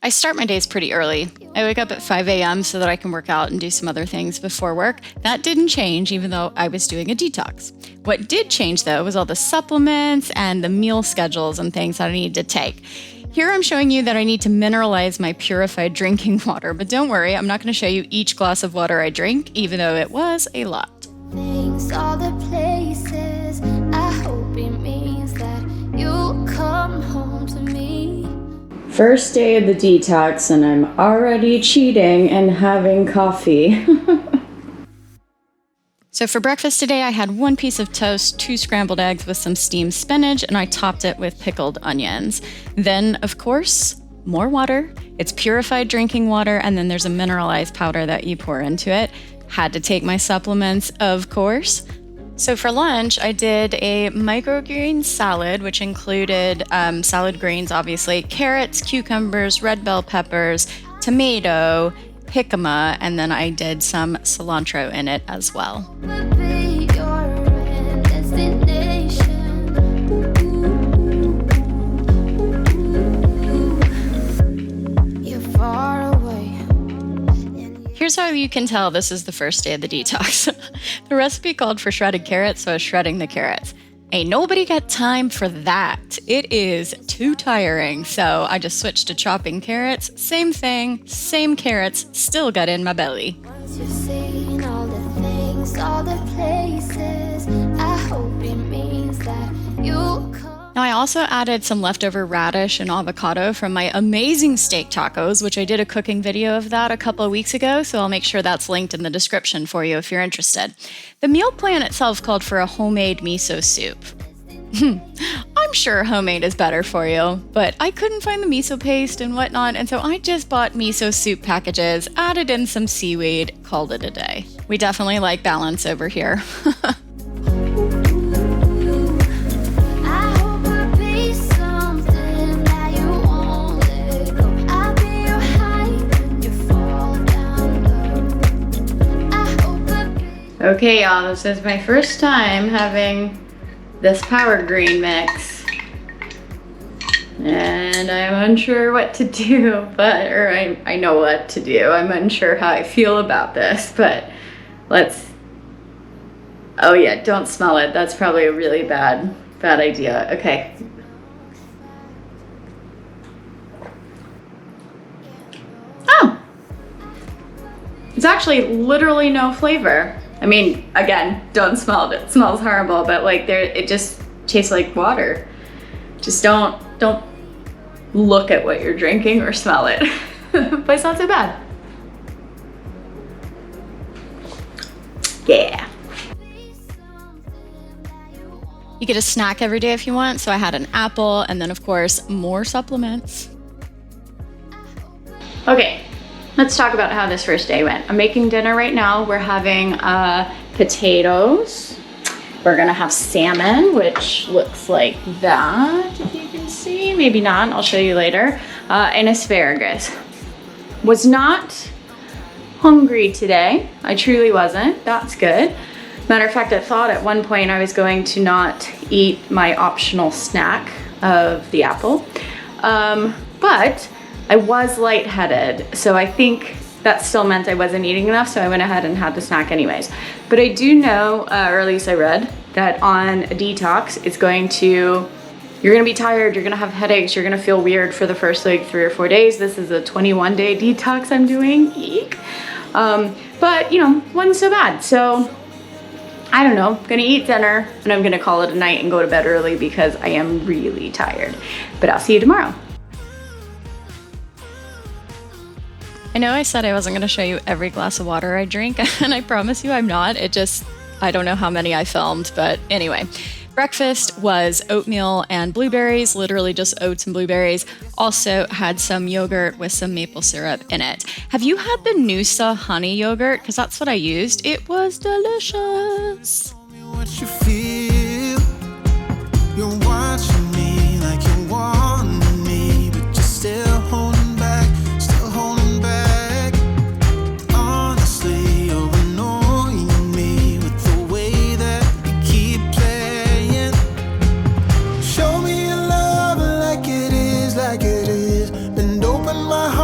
I start my days pretty early. I wake up at 5 a.m. so that I can work out and do some other things before work. That didn't change even though I was doing a detox. What did change though was all the supplements and the meal schedules and things that I needed to take. Here I'm showing you that I need to mineralize my purified drinking water, but don't worry, I'm not going to show you each glass of water I drink, even though it was a lot. Things, all the places, I hope it means that you'll come home to me. First day of the detox and I'm already cheating and having coffee. So for breakfast today, I had 1 piece of toast, 2 scrambled eggs with some steamed spinach, and I topped it with pickled onions. Then, of course, more water. It's purified drinking water, and then there's a mineralized powder that you pour into it. Had to take my supplements, of course. So for lunch, I did a microgreen salad, which included salad greens, obviously, carrots, cucumbers, red bell peppers, tomato, jicama, and then I did some cilantro in it as well. Here's how you can tell this is the first day of the detox. The recipe called for shredded carrots, so I was shredding the carrots. Ain't nobody got time for that. It is too tiring, so I just switched to chopping carrots. Same thing, same carrots, still got in my belly. Once you've seen all the things, all the places, I hope it means that you'll come. Now I also added some leftover radish and avocado from my amazing steak tacos, which I did a cooking video of that a couple of weeks ago, so I'll make sure that's linked in the description for you if you're interested. The meal plan itself called for a homemade miso soup. I'm sure homemade is better for you, but I couldn't find the miso paste and whatnot, and so I just bought miso soup packages, added in some seaweed, called it a day. We definitely like balance over here. Okay, y'all, this is my first time having this power green mix. And I'm unsure what to do, or I know what to do. I'm unsure how I feel about this, but oh yeah, don't smell it. That's probably a really bad idea. Okay. Oh! It's actually literally no flavor. I mean, again, don't smell it. It smells horrible, but like it just tastes like water. Just don't look at what you're drinking or smell it. But it's not so bad. Yeah. You get a snack every day if you want, so I had an apple and then of course more supplements. Okay. Let's talk about how this first day went. I'm making dinner right now. We're having potatoes. We're gonna have salmon, which looks like that, if you can see. Maybe not, I'll show you later. And asparagus. Was not hungry today. I truly wasn't. That's good. Matter of fact, I thought at one point I was going to not eat my optional snack of the apple. But I was lightheaded, so I think that still meant I wasn't eating enough, so I went ahead and had the snack anyways. But I do know, or at least I read, that on a detox, you're gonna be tired, you're gonna have headaches, you're gonna feel weird for the first like 3 or 4 days. This is a 21-day detox I'm doing, eek. But you know, wasn't so bad. So I don't know, gonna eat dinner and I'm gonna call it a night and go to bed early because I am really tired. But I'll see you tomorrow. I know I said I wasn't going to show you every glass of water I drink, and I promise you I'm not. I don't know how many I filmed, but anyway. Breakfast was oatmeal and blueberries, literally just oats and blueberries. Also had some yogurt with some maple syrup in it. Have you had the Noosa honey yogurt? Because that's what I used. It was delicious. What you feel, you're watching me like you want me, but you're still holding back. Honestly, you're annoying me with the way that you keep playing. Show me your love like it is, bend open my heart.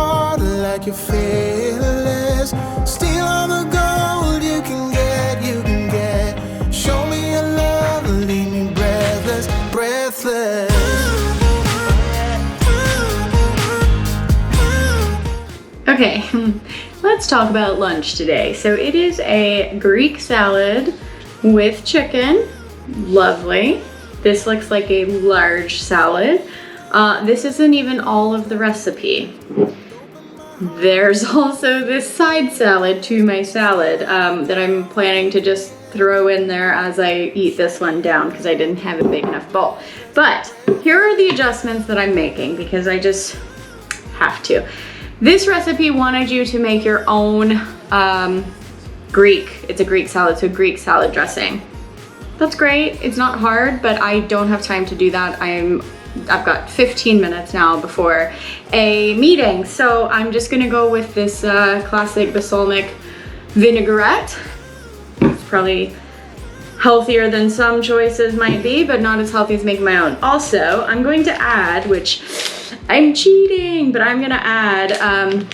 you're fearless. Steal all the gold you can get, you can get. Show me your love, leave me breathless, breathless. Okay, let's talk about lunch today. So it is a Greek salad with chicken. Lovely. This looks like a large salad. This isn't even all of the recipe. There's also this side salad to my salad that I'm planning to just throw in there as I eat this one down because I didn't have a big enough bowl. But here are the adjustments that I'm making because I just have to. This recipe wanted you to make your own Greek. It's a Greek salad, so Greek salad dressing. That's great. It's not hard, but I don't have time to do that. I've got 15 minutes now before a meeting, so I'm just gonna go with this classic balsamic vinaigrette. It's probably healthier than some choices might be, but not as healthy as making my own. Also, I'm going to add, which I'm cheating, but I'm gonna add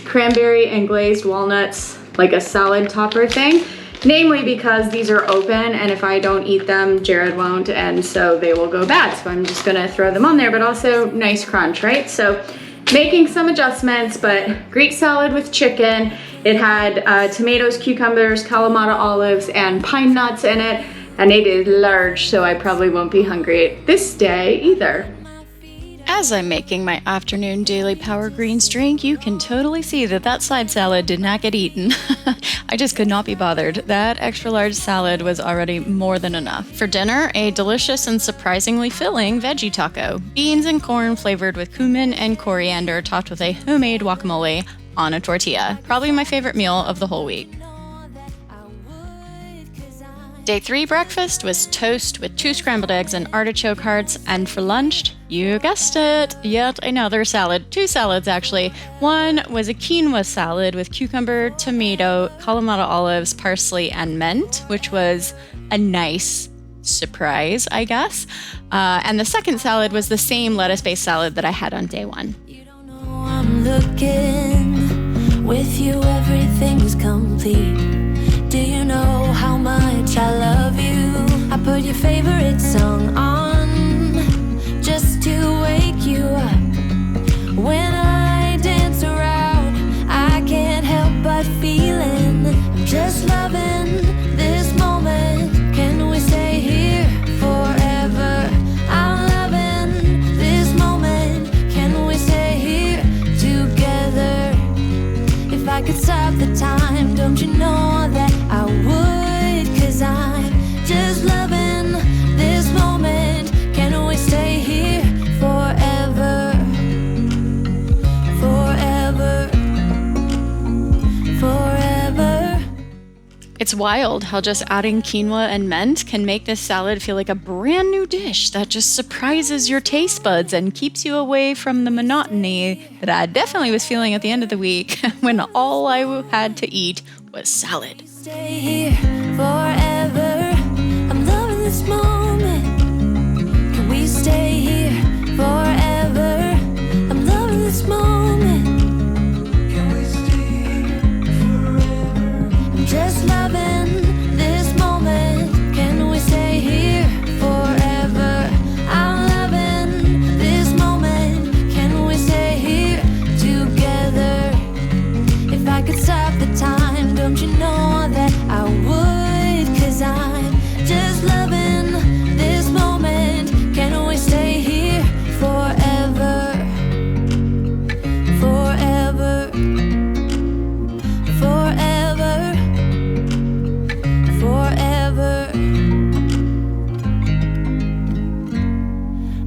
cranberry and glazed walnuts, like a salad topper thing. Namely because these are open and if I don't eat them, Jared won't, and so they will go bad. So I'm just gonna throw them on there, but also nice crunch, right? So making some adjustments, but Greek salad with chicken. It had tomatoes, cucumbers, Kalamata olives, and pine nuts in it. And it is large, so I probably won't be hungry this day either. As I'm making my afternoon daily power greens drink, you can totally see that side salad did not get eaten. I just could not be bothered. That extra large salad was already more than enough. For dinner, a delicious and surprisingly filling veggie taco. Beans and corn flavored with cumin and coriander, topped with a homemade guacamole on a tortilla. Probably my favorite meal of the whole week. Day 3 breakfast was toast with 2 scrambled eggs and artichoke hearts, and for lunch, you guessed it, yet another salad. 2 salads actually. One was a quinoa salad with cucumber, tomato, Kalamata olives, parsley, and mint, which was a nice surprise, I guess. And the second salad was the same lettuce-based salad that I had on day 1. You don't know I'm looking. With you, everything's complete. Do you know how much I love you? I put your favorite song on just to wake you up. When I dance around, I can't help but feeling I'm just loving this moment. Can we stay here forever? I'm loving this moment. Can we stay here together? If I could stop the time, don't you know that I would? 'Cause I'm just loving this moment. Can we stay here forever? Forever. Forever. It's wild how just adding quinoa and mint can make this salad feel like a brand new dish that just surprises your taste buds and keeps you away from the monotony that I definitely was feeling at the end of the week when all I had to eat was salad. Stay here forever. I'm loving this moment. Can we stay here forever? I'm loving this moment. Can we stay here forever? I'm just loving this moment. Can we stay here forever? I'm loving this moment. Can we stay here together? If I could stop the time, don't you know that I would? 'Cause I'm just loving this moment. Can we stay here forever? Forever. Forever. Forever.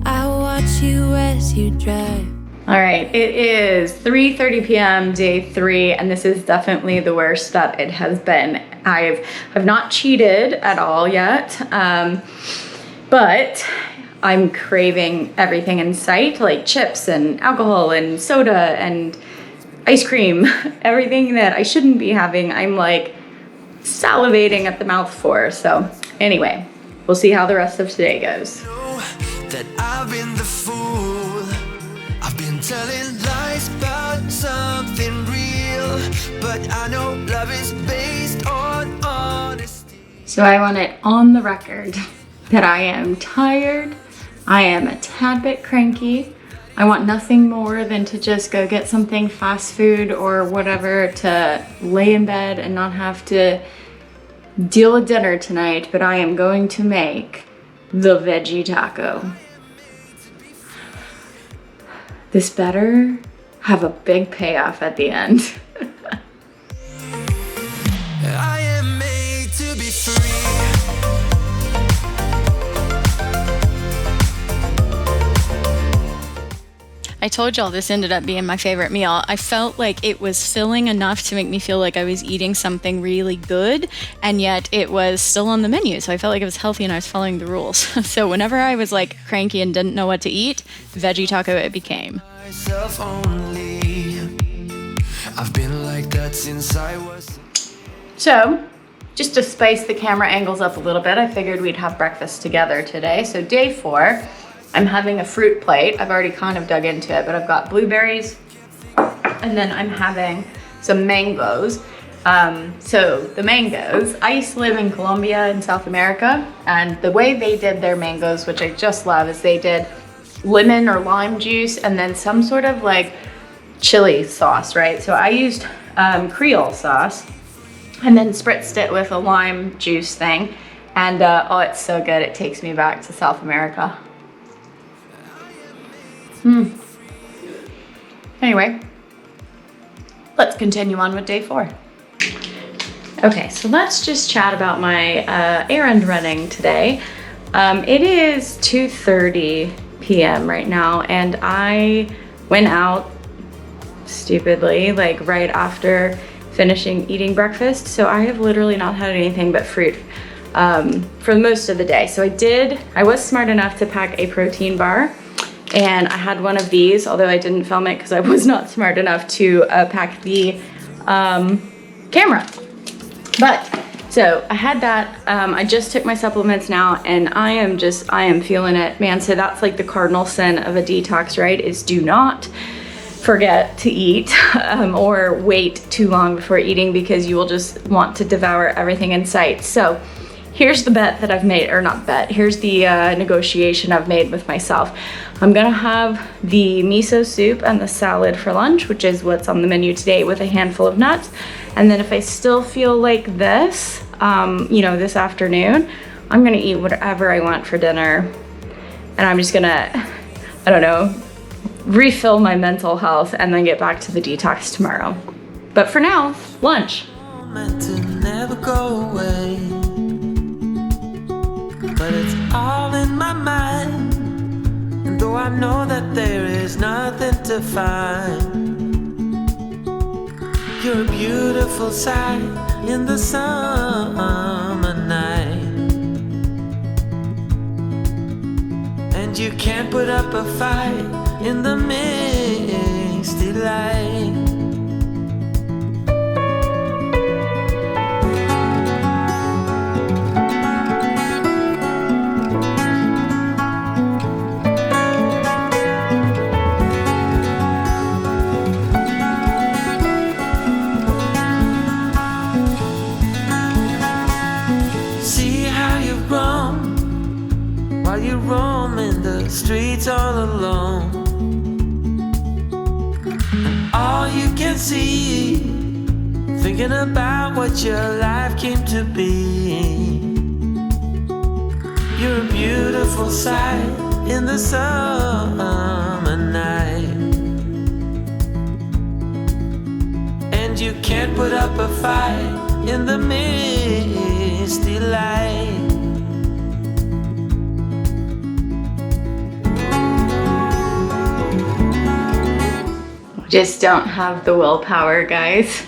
I watch you as you drive. All right, it is 3:30 p.m. day 3, and this is definitely the worst that it has been. I've not cheated at all yet, but I'm craving everything in sight, like chips and alcohol and soda and ice cream, everything that I shouldn't be having. I'm like salivating at the mouth for. So anyway, we'll see how the rest of today goes. Know that I've been the fool. I've been telling lies about something real. but I know love is based on honesty. So I want it on the record that I am tired. I am a tad bit cranky. I want nothing more than to just go get something fast food or whatever to lay in bed and not have to deal with dinner tonight, but I am going to make the veggie taco. This better have a big payoff at the end. I am made to be free. I told y'all this ended up being my favorite meal. I felt like it was filling enough to make me feel like I was eating something really good, and yet it was still on the menu. So I felt like it was healthy and I was following the rules. So whenever I was like cranky and didn't know what to eat, veggie taco it became. Myself only. I've been like that since I was. So just to spice the camera angles up a little bit, I figured we'd have breakfast together today. So day 4. I'm having a fruit plate. I've already kind of dug into it, but I've got blueberries, and then I'm having some mangoes. So the mangoes, I used to live in Colombia in South America, and the way they did their mangoes, which I just love, is they did lemon or lime juice and then some sort of like chili sauce, right? So I used Creole sauce and then spritzed it with a lime juice thing, and oh, it's so good. It takes me back to South America. Anyway, let's continue on with day 4. Okay, so let's just chat about my errand running today. It is 2:30 p.m. right now, and I went out stupidly, like right after finishing eating breakfast. So I have literally not had anything but fruit for most of the day. So I was smart enough to pack a protein bar. And I had one of these, although I didn't film it because I was not smart enough to pack the camera. But, so I had that. I just took my supplements now, and I am feeling it, man. So that's like the cardinal sin of a detox, right? Is do not forget to eat or wait too long before eating, because you will just want to devour everything in sight. So here's the bet that I've made, or not bet, here's the negotiation I've made with myself. I'm gonna have the miso soup and the salad for lunch, which is what's on the menu today, with a handful of nuts. And then if I still feel like this, this afternoon, I'm gonna eat whatever I want for dinner. And I'm just gonna, I don't know, refill my mental health and then get back to the detox tomorrow. But for now, lunch. Meant to never go away, but it's all in my mind. And though I know that there is nothing to find, you're a beautiful sight in the summer night. And you can't put up a fight in the misty light. Roaming the streets all alone, and all you can see, thinking about what your life came to be. You're a beautiful sight in the summer night, and you can't put up a fight in the misty light. Just don't have the willpower, guys.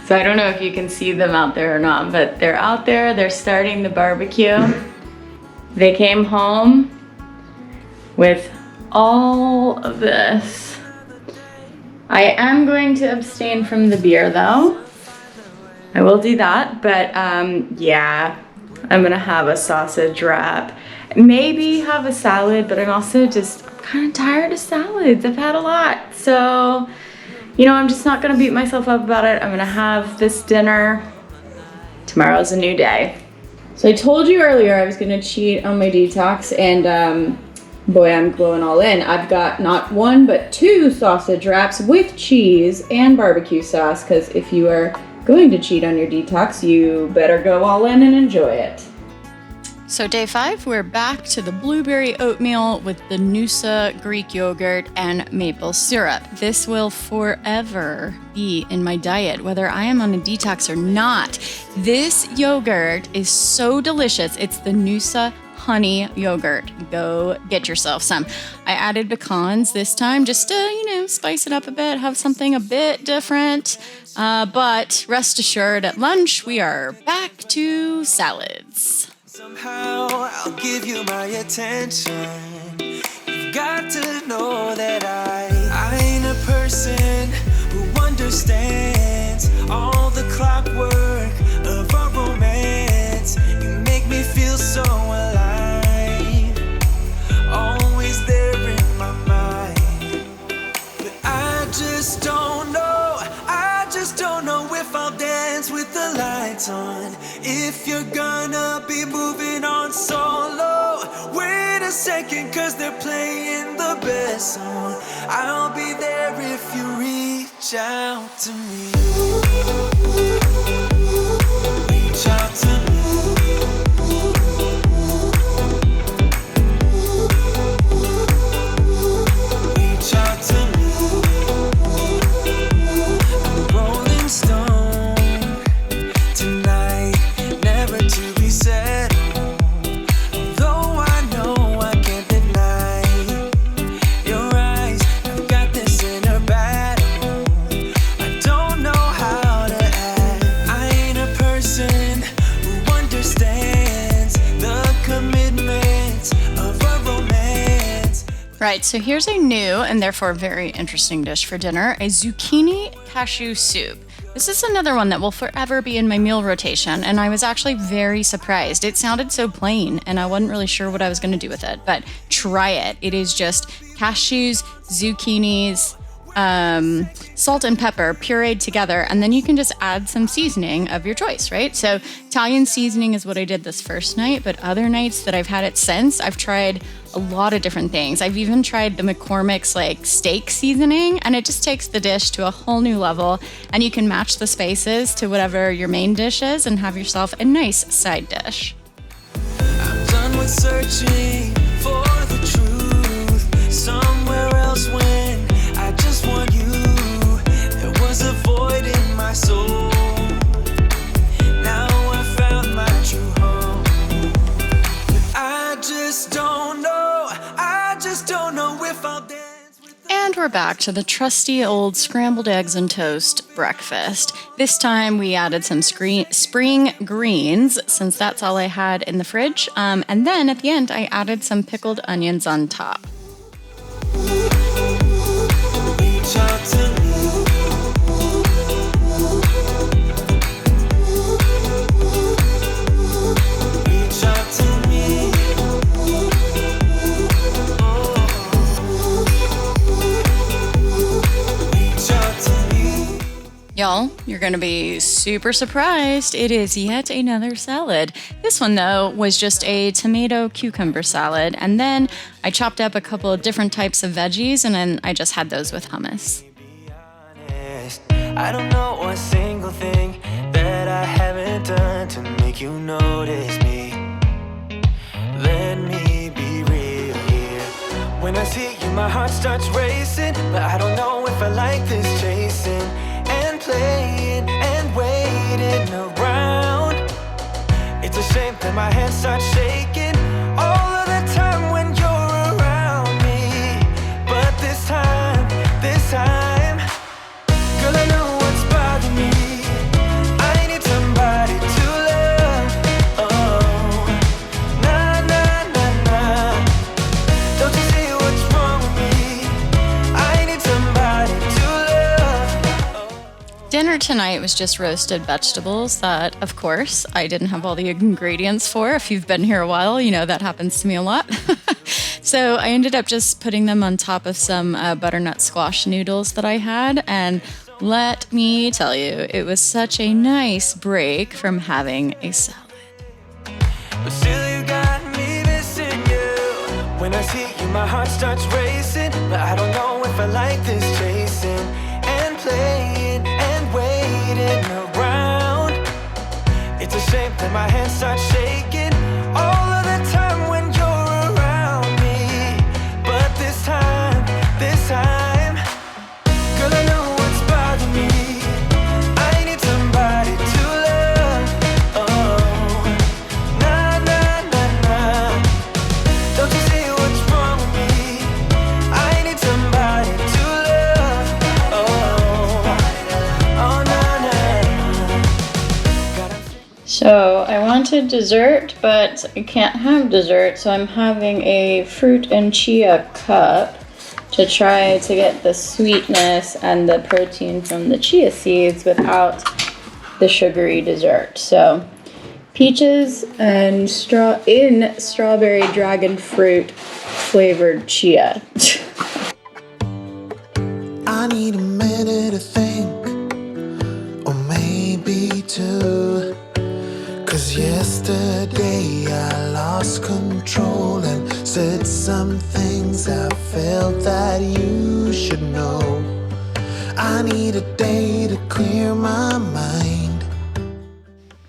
So I don't know if you can see them out there or not, but they're out there, they're starting the barbecue. They came home with all of this. I am going to abstain from the beer though. I will do that, but yeah, I'm gonna have a sausage wrap. Maybe have a salad, but I'm also just kind of tired of salads. I've had a lot. So you know, I'm just not gonna beat myself up about it. I'm gonna have this dinner. Tomorrow's a new day. So I told you earlier I was gonna cheat on my detox, and boy, I'm going all in. I've got not one, but 2 sausage wraps with cheese and barbecue sauce, because if you are going to cheat on your detox, you better go all in and enjoy it. So day 5, we're back to the blueberry oatmeal with the Noosa Greek yogurt and maple syrup. This will forever be in my diet, whether I am on a detox or not. This yogurt is so delicious. It's the Noosa honey yogurt. Go get yourself some. I added pecans this time just to, spice it up a bit, have something a bit different. But rest assured, at lunch, we are back to salads. Somehow I'll give you my attention. You've got to know that I ain't a person who understands all the clockwork of our romance. You make me feel so alive, always there in my mind. But I just don't know if I'll dance with the lights on. If you're gonna be moving on solo, wait a second, 'cause they're playing the best song. I'll be there if you reach out to me. Reach out to me. Reach out to me. I'm a rolling stone. Right, so here's a new and therefore very interesting dish for dinner, a zucchini cashew soup. This is another one that will forever be in my meal rotation, and I was actually very surprised. It sounded so plain, and I wasn't really sure what I was going to do with it, but try it. It is just cashews, zucchinis, salt and pepper pureed together, and then you can just add some seasoning of your choice, right? So Italian seasoning is what I did this first night, but other nights that I've had it since, I've tried a lot of different things. I've even tried the McCormick's steak seasoning, and it just takes the dish to a whole new level, and you can match the spices to whatever your main dish is and have yourself a nice side dish. I'm done with searching for the truth somewhere else when I just want you. There was a void in my soul. Now I found my true home. But I just don't know if I'll dance. And we're back to the trusty old scrambled eggs and toast breakfast. This time we added some spring greens, since that's all I had in the fridge. And then at the end, I added some pickled onions on top. Reach out to me. Reach out to me. Reach out to me. Y'all, you're going to be super surprised. It is yet another salad. This one, though, was just a tomato cucumber salad. And then I chopped up a couple of different types of veggies, and then I just had those with hummus. I don't know one single thing that I haven't done to make you notice me. Let me be real here. When I see you, my heart starts racing, but I don't know if I like this chasing and playing and waiting around. It's a shame that my hands start shaking all of the time when you're around me. But this time, girl, I know what's bothering me. I need somebody to love. Oh, nah, nah, nah, nah. Don't you see what's wrong with me? I need somebody to love. Dinner tonight was just roasted vegetables that, of course, I didn't have all the ingredients for. If you've been here a while, you know that happens to me a lot. So I ended up just putting them on top of some butternut squash noodles that I had, and let me tell you, it was such a nice break from having a salad. But still you got me missing you. When I see you, my heart starts racing. But I don't know if I like this chasing and playing and waiting around. It's a shame that my hands start shaking all of the time when you're around me. But this time, girl, I know what's bothering me. I need somebody to love. Oh, nah, nah, nah, nah. Don't you see what's wrong with me? I need somebody to love. Oh, nah, nah. So I wanted dessert, but I can't have dessert, so I'm having a fruit and chia cup to try to get the sweetness and the protein from the chia seeds without the sugary dessert. So peaches and strawberry dragon fruit flavored chia. I need a minute to think, or maybe two. 'Cause yesterday I lost control and said some things I felt that you should know. I need a day to clear my mind.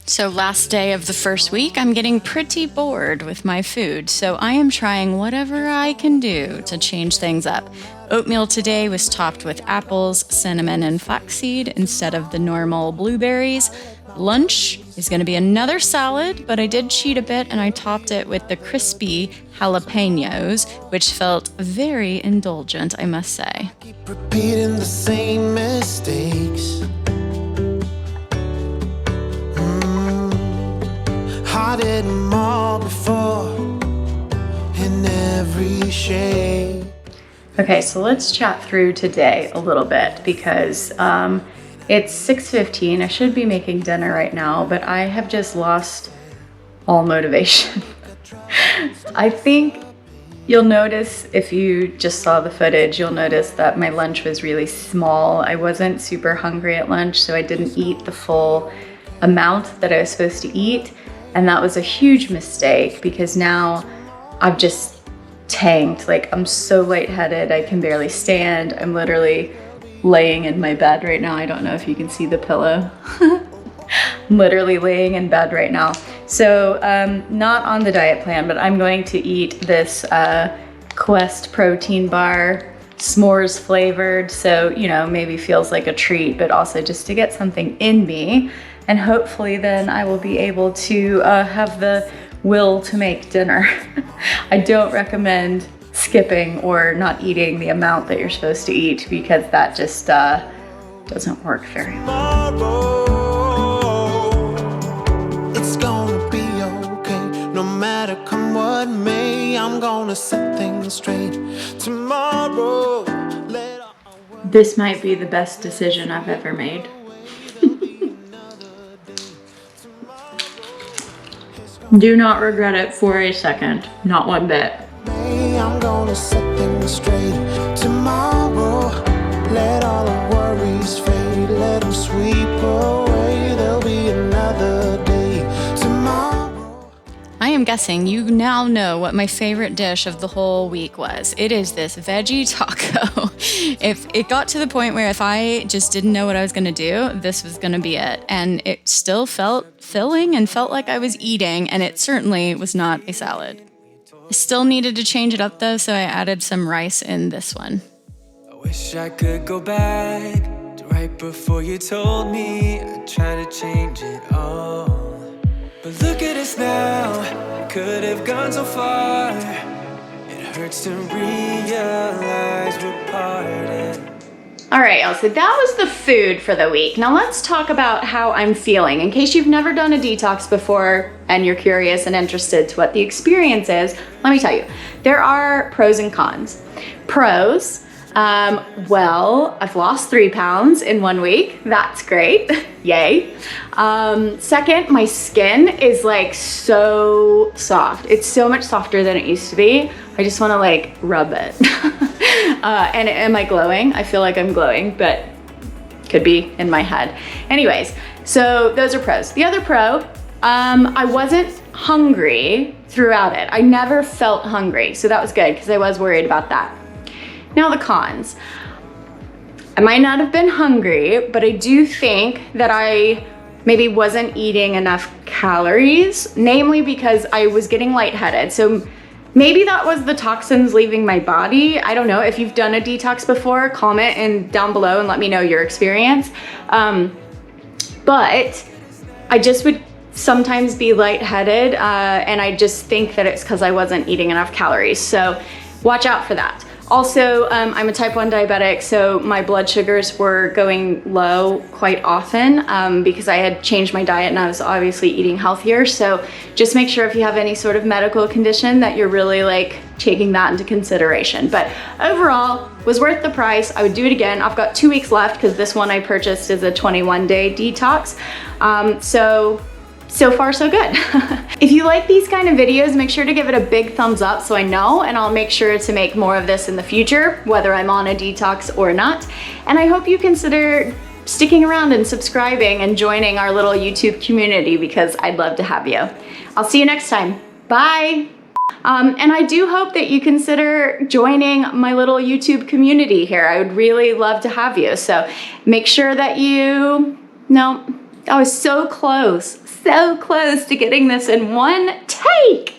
So last day of the first week, I'm getting pretty bored with my food, so I am trying whatever I can do to change things up. Oatmeal today was topped with apples, cinnamon, and flaxseed instead of the normal blueberries. Lunch is going to be another salad, but I did cheat a bit and I topped it with the crispy jalapenos, which felt very indulgent, I must say. Keep repeating the same mistakes. I did them all before in every shade. Okay, so let's chat through today a little bit because it's 6:15. I should be making dinner right now, but I have just lost all motivation. I think you'll notice, if you just saw the footage, you'll notice that my lunch was really small. I wasn't super hungry at lunch, so I didn't eat the full amount that I was supposed to eat. And that was a huge mistake because now I've just tanked. Like, I'm so lightheaded, I can barely stand. I'm literally laying in my bed right now. I don't know if you can see the pillow. I'm literally laying in bed right now. So not on the diet plan, but I'm going to eat this Quest protein bar, s'mores flavored. So, you know, maybe feels like a treat, but also just to get something in me. And hopefully then I will be able to have the will to make dinner. I don't recommend skipping or not eating the amount that you're supposed to eat because that just doesn't work very well. It's gonna be okay, no matter come what may. I'm gonna set things straight tomorrow. This might be the best decision I've ever made. Do not regret it for a second, not one bit. I'm gonna set things straight tomorrow. Let all the worries fade, let them sweep away. There'll be another day tomorrow. I am guessing you now know what my favorite dish of the whole week was. It is this veggie taco. If it got to the point where if I just didn't know what I was going to do, this was going to be it. And it still felt filling and felt like I was eating, and it certainly was not a salad. I still needed to change it up though, so I added some rice in this one. I wish I could go back to right before you told me I'd try to change it all. But look at us now, I could have gone so far. It hurts to realize we're parted. All right, y'all, so that was the food for the week. Now let's talk about how I'm feeling. In case you've never done a detox before and you're curious and interested to what the experience is, let me tell you, there are pros and cons. Pros, Well, I've lost 3 pounds in 1 week. That's great. Yay. Second, my skin is like so soft. It's so much softer than it used to be. I just want to like rub it. And am I glowing? I feel like I'm glowing, but could be in my head. Anyways, so those are pros. The other pro, I wasn't hungry throughout it. I never felt hungry. So that was good because I was worried about that. Now the cons. I might not have been hungry, but I do think that I maybe wasn't eating enough calories, namely because I was getting lightheaded. So maybe that was the toxins leaving my body. I don't know. If you've done a detox before, comment down below and let me know your experience. But I just would sometimes be lightheaded, and I just think that it's because I wasn't eating enough calories. So watch out for that. Also, I'm a type 1 diabetic, so my blood sugars were going low quite often because I had changed my diet and I was obviously eating healthier. So just make sure if you have any sort of medical condition that you're really like taking that into consideration. But overall, was worth the price. I would do it again. I've got 2 weeks left because this one I purchased is a 21-day detox. So far, so good. If you like these kind of videos, make sure to give it a big thumbs up so I know, and I'll make sure to make more of this in the future, whether I'm on a detox or not. And I hope you consider sticking around and subscribing and joining our little YouTube community because I'd love to have you. I'll see you next time. Bye. And I do hope that you consider joining my little YouTube community here. I would really love to have you. So make sure that I was so close to getting this in one take.